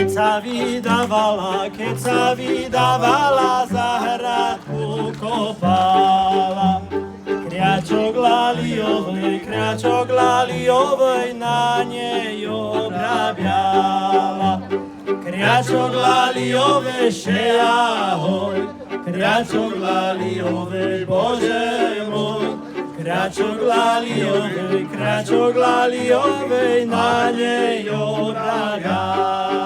Keď sa vydávala, za hradku kopala. Kriačok laliovej na nej obrabiala. Kriačok laliovej, še ahoj, kriačok laliovej, Bože môj. Kriačok laliovej, na nej obrabiala.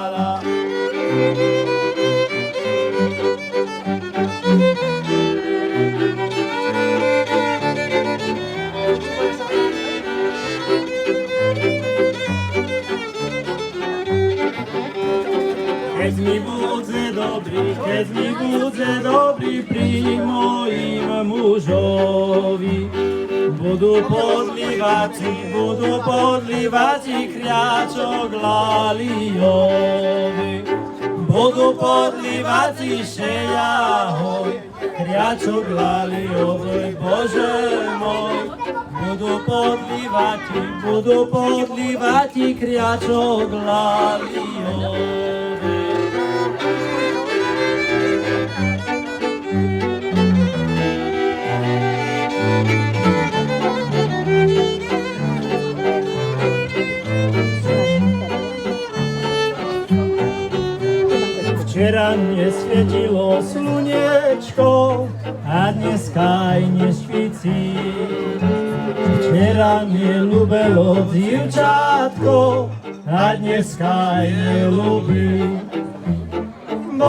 Keď mi budze dobrý pri mojim mužovi, budú podlívať kriačok laliovej. Budú podlívať še ahoj, kriačok laliovej, Bože môj. Budú podlívať kriačok laliovej. Včera nesvietilo sluniečko a dneska aj nešvíci. Včera mi ľúbelo dievčatko a dneska aj neľúbi.